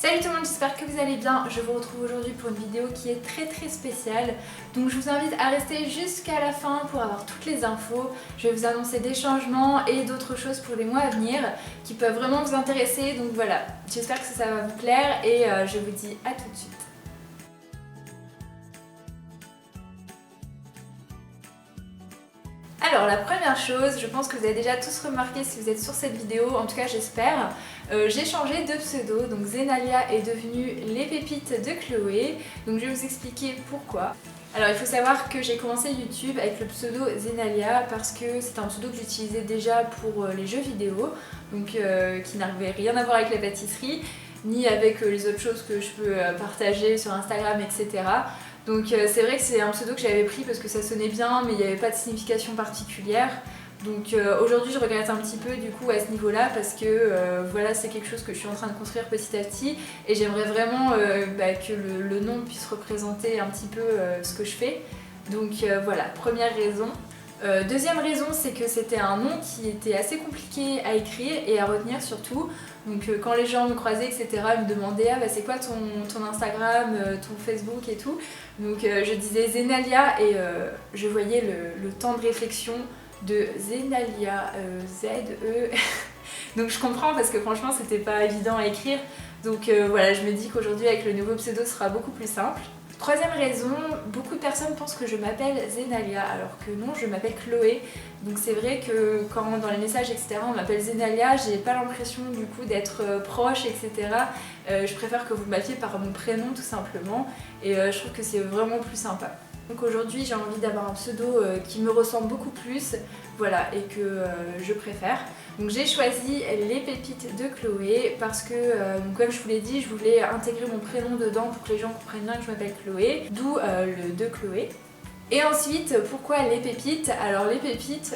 Salut tout le monde, j'espère que vous allez bien. Je vous retrouve aujourd'hui pour une vidéo qui est très spéciale. Donc je vous invite à rester jusqu'à la fin pour avoir toutes les infos. Je vais vous annoncer des changements et d'autres choses pour les mois à venir qui peuvent vraiment vous intéresser. Donc voilà, j'espère que ça va vous plaire et je vous dis à tout de suite. Alors la première chose, je pense que vous avez déjà tous remarqué si vous êtes sur cette vidéo, en tout cas j'espère, j'ai changé de pseudo, donc Zenalia est devenue les pépites de Chloé, donc je vais vous expliquer pourquoi. Alors il faut savoir que j'ai commencé YouTube avec le pseudo Zenalia parce que c'est un pseudo que j'utilisais déjà pour les jeux vidéo, donc qui n'avait rien à voir avec la pâtisserie, ni avec les autres choses que je peux partager sur Instagram, etc. Donc c'est vrai que c'est un pseudo que j'avais pris parce que ça sonnait bien mais il n'y avait pas de signification particulière. Donc aujourd'hui je regrette un petit peu du coup à ce niveau-là parce que voilà, c'est quelque chose que je suis en train de construire petit à petit et j'aimerais vraiment que le nom puisse représenter un petit peu ce que je fais. Donc voilà, première raison. Deuxième raison, c'est que c'était un nom qui était assez compliqué à écrire et à retenir surtout. Donc quand les gens me croisaient, etc., ils me demandaient « Ah bah c'est quoi ton Instagram, ton Facebook et tout ?» Donc je disais Zenalia et je voyais le temps de réflexion de Zenalia, Z-E... Donc je comprends parce que franchement c'était pas évident à écrire. Donc voilà, je me dis qu'aujourd'hui avec le nouveau pseudo ce sera beaucoup plus simple. Troisième raison, beaucoup de personnes pensent que je m'appelle Zenalia alors que non, je m'appelle Chloé. Donc c'est vrai que quand dans les messages etc on m'appelle Zenalia, j'ai pas l'impression du coup d'être proche etc. Je préfère que vous m'appeliez par mon prénom tout simplement et je trouve que c'est vraiment plus sympa. Donc aujourd'hui j'ai envie d'avoir un pseudo qui me ressemble beaucoup plus, voilà, et que je préfère. Donc j'ai choisi les pépites de Chloé parce que, comme je vous l'ai dit, je voulais intégrer mon prénom dedans pour que les gens comprennent bien que je m'appelle Chloé, d'où le de Chloé. Et ensuite, pourquoi les pépites? Alors les pépites,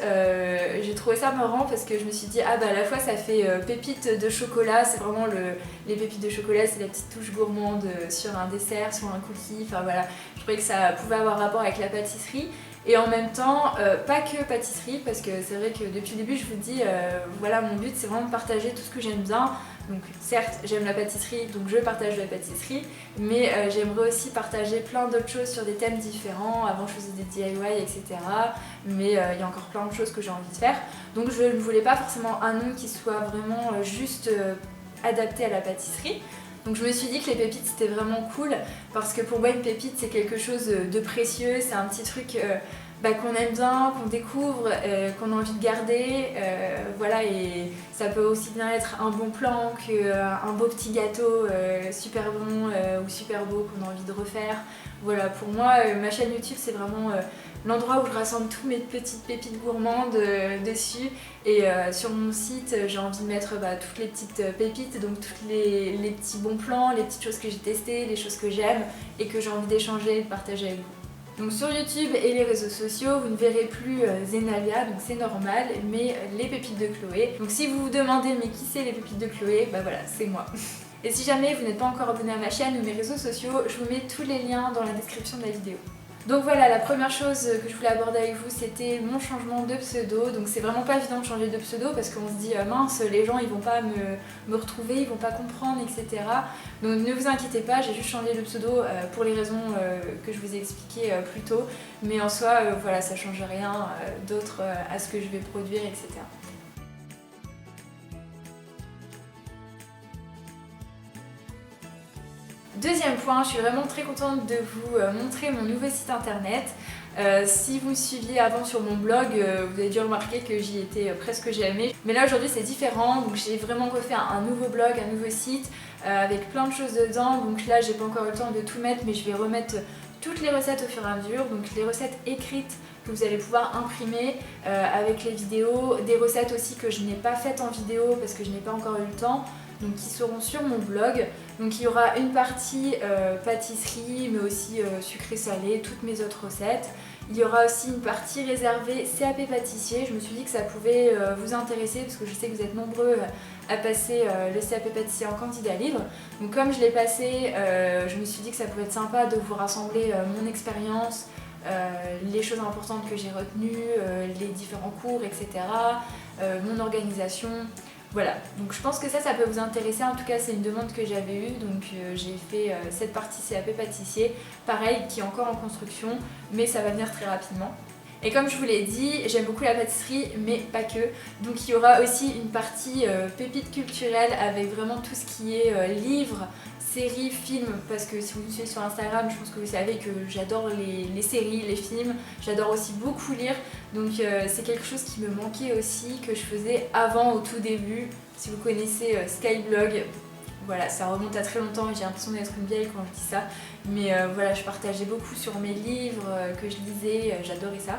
j'ai trouvé ça marrant parce que je me suis dit ah bah à la fois ça fait pépites de chocolat, c'est vraiment les pépites de chocolat, c'est la petite touche gourmande sur un dessert, sur un cookie, enfin voilà, je trouvais que ça pouvait avoir rapport avec la pâtisserie. Et en même temps, pas que pâtisserie, parce que c'est vrai que depuis le début je vous dis, voilà, mon but c'est vraiment de partager tout ce que j'aime bien. Donc certes j'aime la pâtisserie, donc je partage la pâtisserie, mais j'aimerais aussi partager plein d'autres choses sur des thèmes différents. Avant je faisais des DIY, etc. Mais il y a encore plein de choses que j'ai envie de faire. Donc je ne voulais pas forcément un nom qui soit vraiment juste adapté à la pâtisserie. Donc je me suis dit que les pépites c'était vraiment cool parce que pour moi une pépite c'est quelque chose de précieux, c'est un petit truc qu'on aime bien, qu'on découvre, qu'on a envie de garder, voilà, et ça peut aussi bien être un bon plan qu'un beau petit gâteau super bon ou super beau qu'on a envie de refaire. Voilà, pour moi ma chaîne YouTube c'est vraiment l'endroit où je rassemble toutes mes petites pépites gourmandes dessus et sur mon site j'ai envie de mettre toutes les petites pépites, donc tous les petits bons plans, les petites choses que j'ai testées, les choses que j'aime et que j'ai envie d'échanger et de partager avec vous. Donc sur YouTube et les réseaux sociaux, vous ne verrez plus Zenalia, donc c'est normal, mais les pépites de Chloé. Donc si vous vous demandez mais qui c'est les pépites de Chloé, bah voilà, c'est moi. Et si jamais vous n'êtes pas encore abonné à ma chaîne ou mes réseaux sociaux, je vous mets tous les liens dans la description de la vidéo. Donc voilà, la première chose que je voulais aborder avec vous c'était mon changement de pseudo. Donc c'est vraiment pas évident de changer de pseudo parce qu'on se dit mince, les gens ils vont pas me retrouver, ils vont pas comprendre, etc. Donc ne vous inquiétez pas, j'ai juste changé de pseudo pour les raisons que je vous ai expliquées plus tôt. Mais en soi, voilà, ça change rien d'autre à ce que je vais produire, etc. Deuxième point, je suis vraiment très contente de vous montrer mon nouveau site internet. Si vous me suiviez avant sur mon blog, vous avez dû remarquer que j'y étais presque jamais. Mais là aujourd'hui c'est différent, donc j'ai vraiment refait un nouveau blog, un nouveau site avec plein de choses dedans. Donc là j'ai pas encore eu le temps de tout mettre, mais je vais remettre toutes les recettes au fur et à mesure. Donc les recettes écrites que vous allez pouvoir imprimer avec les vidéos, des recettes aussi que je n'ai pas faites en vidéo parce que je n'ai pas encore eu le temps, donc qui seront sur mon blog. Donc il y aura une partie pâtisserie mais aussi sucré-salé, toutes mes autres recettes. Il y aura aussi une partie réservée CAP pâtissier. Je me suis dit que ça pouvait vous intéresser parce que je sais que vous êtes nombreux à passer le CAP pâtissier en candidat libre. Donc comme je l'ai passé, je me suis dit que ça pouvait être sympa de vous rassembler mon expérience, les choses importantes que j'ai retenues, les différents cours, etc., mon organisation. Voilà, donc je pense que ça peut vous intéresser. En tout cas, c'est une demande que j'avais eue, donc j'ai fait cette partie CAP pâtissier, pareil, qui est encore en construction, mais ça va venir très rapidement. Et comme je vous l'ai dit, j'aime beaucoup la pâtisserie, mais pas que. Donc il y aura aussi une partie pépites culturelles avec vraiment tout ce qui est livres, séries, films, parce que si vous me suivez sur Instagram, je pense que vous savez que j'adore les séries, les films, j'adore aussi beaucoup lire, donc c'est quelque chose qui me manquait aussi, que je faisais avant au tout début. Si vous connaissez Skyblog, voilà, ça remonte à très longtemps et j'ai l'impression d'être une vieille quand je dis ça, mais voilà, je partageais beaucoup sur mes livres que je lisais, j'adorais ça.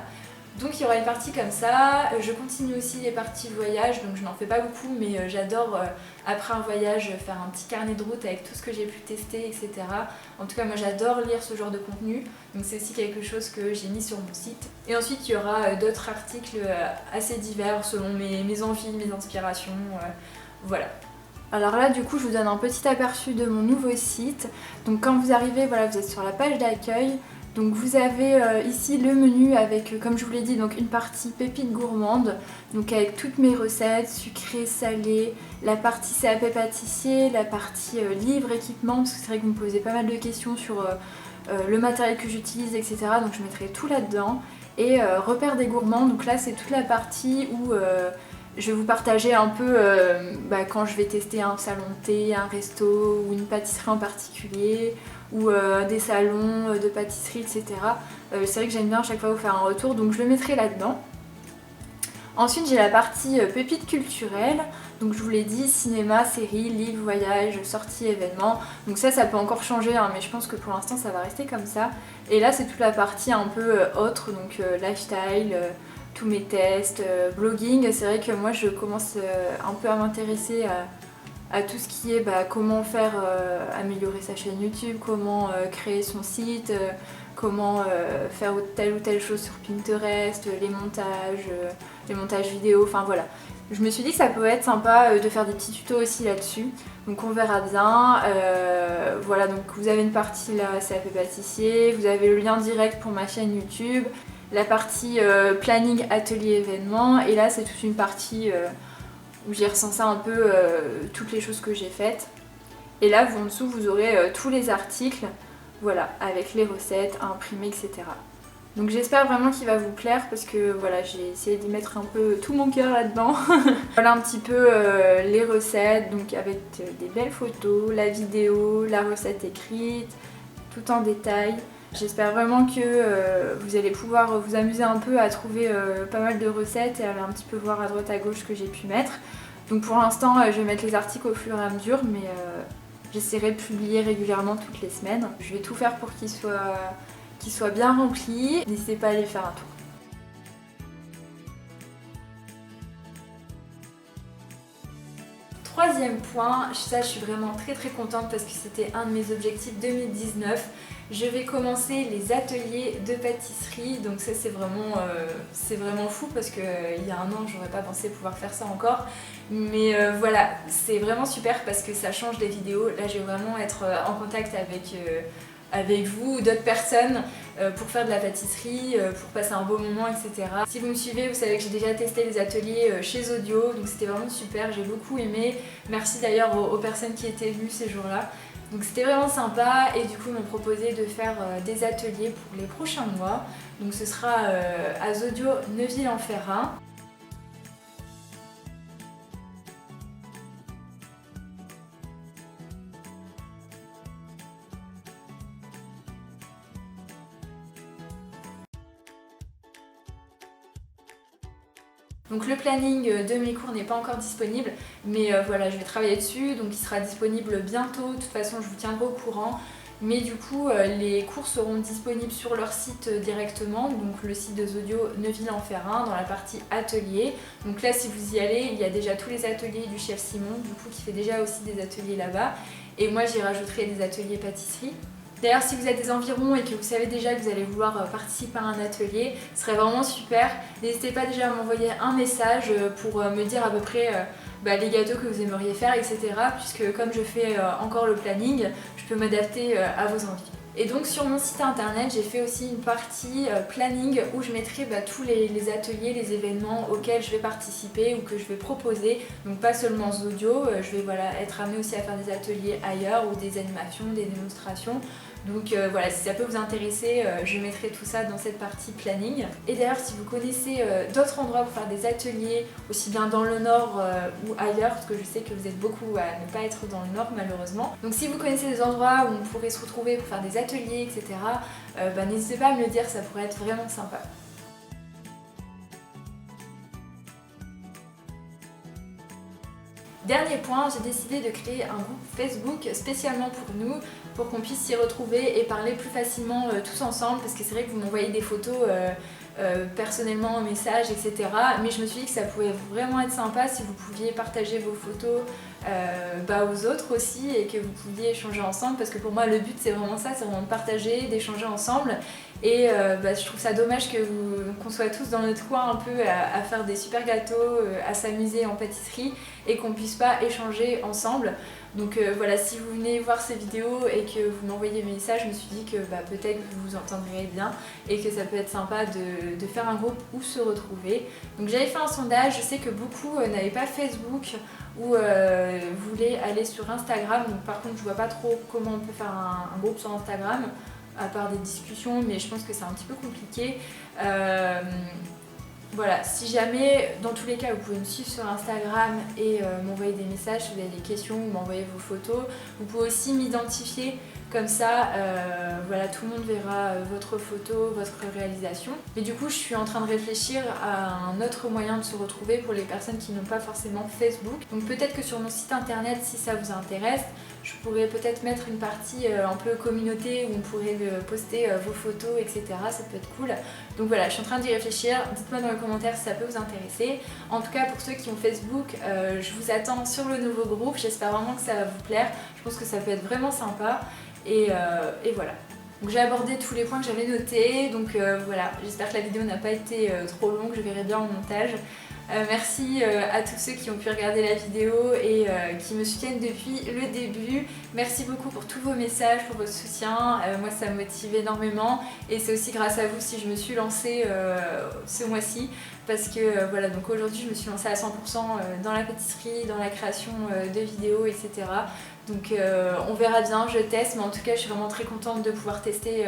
Donc il y aura une partie comme ça, je continue aussi les parties voyage, donc je n'en fais pas beaucoup, mais j'adore après un voyage faire un petit carnet de route avec tout ce que j'ai pu tester, etc. En tout cas moi j'adore lire ce genre de contenu, donc c'est aussi quelque chose que j'ai mis sur mon site. Et ensuite il y aura d'autres articles assez divers selon mes envies, mes inspirations, voilà. Alors là du coup je vous donne un petit aperçu de mon nouveau site. Donc quand vous arrivez, voilà, vous êtes sur la page d'accueil. Donc vous avez ici le menu avec, comme je vous l'ai dit, donc une partie pépites gourmandes, donc avec toutes mes recettes, sucrées, salées, la partie CAP pâtissier, la partie livre, équipement, parce que c'est vrai que vous me posez pas mal de questions sur le matériel que j'utilise, etc. Donc je mettrai tout là-dedans. Et repères des gourmands, donc là c'est toute la partie où je vais vous partager un peu quand je vais tester un salon de thé, un resto ou une pâtisserie en particulier, ou des salons de pâtisserie, etc. C'est vrai que j'aime bien à chaque fois vous faire un retour, donc je le mettrai là-dedans. Ensuite j'ai la partie pépites culturelles, donc je vous l'ai dit, cinéma, séries, livres, voyages, sorties, événements. Donc ça peut encore changer, hein, mais je pense que pour l'instant ça va rester comme ça. Et là c'est toute la partie un peu autre, donc lifestyle, tous mes tests, blogging. C'est vrai que moi je commence un peu à m'intéresser à tout ce qui est comment faire améliorer sa chaîne YouTube, comment créer son site, comment faire telle ou telle chose sur Pinterest, les montages vidéo, enfin voilà. Je me suis dit que ça peut être sympa de faire des petits tutos aussi là-dessus, donc on verra bien. Voilà, donc vous avez une partie là, CAP pâtissier, vous avez le lien direct pour ma chaîne YouTube, la partie planning atelier événement, et là c'est toute une partie où j'ai recensé un peu toutes les choses que j'ai faites. Et là en dessous vous aurez tous les articles, voilà, avec les recettes à imprimer, etc. Donc j'espère vraiment qu'il va vous plaire parce que voilà, j'ai essayé d'y mettre un peu tout mon cœur là-dedans. Voilà un petit peu les recettes, donc avec des belles photos, la vidéo, la recette écrite, tout en détail. J'espère vraiment que vous allez pouvoir vous amuser un peu à trouver pas mal de recettes et aller un petit peu voir à droite à gauche ce que j'ai pu mettre. Donc pour l'instant je vais mettre les articles au fur et à mesure, mais j'essaierai de publier régulièrement toutes les semaines. Je vais tout faire pour qu'ils soient bien remplis. N'hésitez pas à aller faire un tour. Troisième point, ça je suis vraiment très contente parce que c'était un de mes objectifs 2019. Je vais commencer les ateliers de pâtisserie, donc ça c'est vraiment fou parce qu'il y a un an j'aurais pas pensé pouvoir faire ça encore. Mais voilà, c'est vraiment super parce que ça change des vidéos. Là je vais vraiment être en contact avec vous ou d'autres personnes pour faire de la pâtisserie, pour passer un beau moment, etc. Si vous me suivez, vous savez que j'ai déjà testé les ateliers chez Audio, donc c'était vraiment super, j'ai beaucoup aimé. Merci d'ailleurs aux personnes qui étaient venues ces jours-là. Donc c'était vraiment sympa et du coup ils m'ont proposé de faire des ateliers pour les prochains mois. Donc ce sera à Zodio Neuville-en-Ferrain. Donc le planning de mes cours n'est pas encore disponible, mais voilà, je vais travailler dessus, donc il sera disponible bientôt. De toute façon, je vous tiendrai au courant. Mais du coup, les cours seront disponibles sur leur site directement, donc le site de Zodio Neuville-en-Ferrain, dans la partie atelier. Donc là, si vous y allez, il y a déjà tous les ateliers du chef Simon, du coup, qui fait déjà aussi des ateliers là-bas. Et moi, j'y rajouterai des ateliers pâtisserie. D'ailleurs, si vous êtes des environs et que vous savez déjà que vous allez vouloir participer à un atelier, ce serait vraiment super. N'hésitez pas déjà à m'envoyer un message pour me dire à peu près les gâteaux que vous aimeriez faire, etc. Puisque comme je fais encore le planning, je peux m'adapter à vos envies. Et donc sur mon site internet j'ai fait aussi une partie planning où je mettrai tous les ateliers, les événements auxquels je vais participer ou que je vais proposer. Donc pas seulement Zodio, je vais être amenée aussi à faire des ateliers ailleurs ou des animations, des démonstrations. Donc voilà, si ça peut vous intéresser, je mettrai tout ça dans cette partie planning. Et d'ailleurs, si vous connaissez d'autres endroits pour faire des ateliers, aussi bien dans le nord ou ailleurs, parce que je sais que vous êtes beaucoup à ne pas être dans le nord malheureusement. Donc si vous connaissez des endroits où on pourrait se retrouver pour faire des ateliers, etc., n'hésitez pas à me le dire, ça pourrait être vraiment sympa. Dernier point, j'ai décidé de créer un groupe Facebook spécialement pour nous, pour qu'on puisse s'y retrouver et parler plus facilement tous ensemble, parce que c'est vrai que vous m'envoyez des photos personnellement en message, etc. Mais je me suis dit que ça pouvait vraiment être sympa si vous pouviez partager vos photos aux autres aussi et que vous pouviez échanger ensemble, parce que pour moi le but c'est vraiment ça, c'est vraiment de partager, d'échanger ensemble. Et je trouve ça dommage qu'on soit tous dans notre coin un peu à faire des super gâteaux, à s'amuser en pâtisserie et qu'on puisse pas échanger ensemble. Donc voilà, si vous venez voir ces vidéos et que vous m'envoyez des messages, je me suis dit que peut-être que vous vous entendriez bien et que ça peut être sympa de faire un groupe où se retrouver. Donc j'avais fait un sondage, je sais que beaucoup n'avaient pas Facebook ou voulaient aller sur Instagram. Donc par contre je vois pas trop comment on peut faire un groupe sur Instagram, à part des discussions, mais je pense que c'est un petit peu compliqué. Voilà, si jamais, dans tous les cas, vous pouvez me suivre sur Instagram et m'envoyer des messages si vous avez des questions ou m'envoyer vos photos. Vous pouvez aussi m'identifier, comme ça, voilà, tout le monde verra votre photo, votre réalisation. Mais du coup, je suis en train de réfléchir à un autre moyen de se retrouver pour les personnes qui n'ont pas forcément Facebook. Donc peut-être que sur mon site internet, si ça vous intéresse, je pourrais peut-être mettre une partie un peu communauté où on pourrait poster vos photos, etc. Ça peut être cool. Donc voilà, je suis en train d'y réfléchir. Dites-moi dans les commentaires si ça peut vous intéresser. En tout cas, pour ceux qui ont Facebook, je vous attends sur le nouveau groupe. J'espère vraiment que ça va vous plaire. Je pense que ça peut être vraiment sympa. Et voilà. Donc j'ai abordé tous les points que j'avais notés. Donc voilà, j'espère que la vidéo n'a pas été trop longue. Je verrai bien au montage. Merci à tous ceux qui ont pu regarder la vidéo et qui me soutiennent depuis le début. Merci beaucoup pour tous vos messages, pour votre soutien. Moi ça me motive énormément et c'est aussi grâce à vous si je me suis lancée ce mois-ci, parce que voilà, donc aujourd'hui je me suis lancée à 100% dans la pâtisserie, dans la création de vidéos, etc. Donc on verra bien, je teste, mais en tout cas je suis vraiment très contente de pouvoir tester,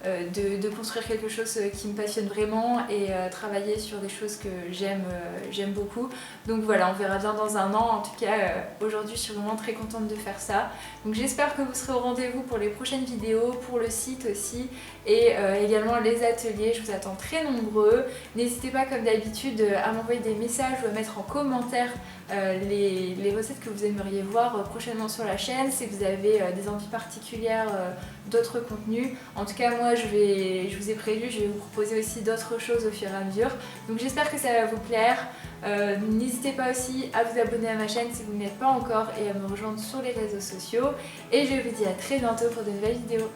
de construire quelque chose qui me passionne vraiment et travailler sur des choses que j'aime beaucoup. Donc voilà, on verra bien dans un an. En tout cas, aujourd'hui je suis vraiment très contente de faire ça. Donc j'espère que vous serez au rendez-vous pour les prochaines vidéos, pour le site aussi et également les ateliers. Je vous attends très nombreux. N'hésitez pas comme d'habitude à m'envoyer des messages ou à mettre en commentaire les recettes que vous aimeriez voir prochainement sur la chaîne, si vous avez des envies particulières d'autres contenus. En tout cas moi je vous ai prévu, je vais vous proposer aussi d'autres choses au fur et à mesure. Donc j'espère que ça va vous plaire. N'hésitez pas aussi à vous abonner à ma chaîne si vous ne l'êtes pas encore et à me rejoindre sur les réseaux sociaux. Et je vous dis à très bientôt pour de nouvelles vidéos.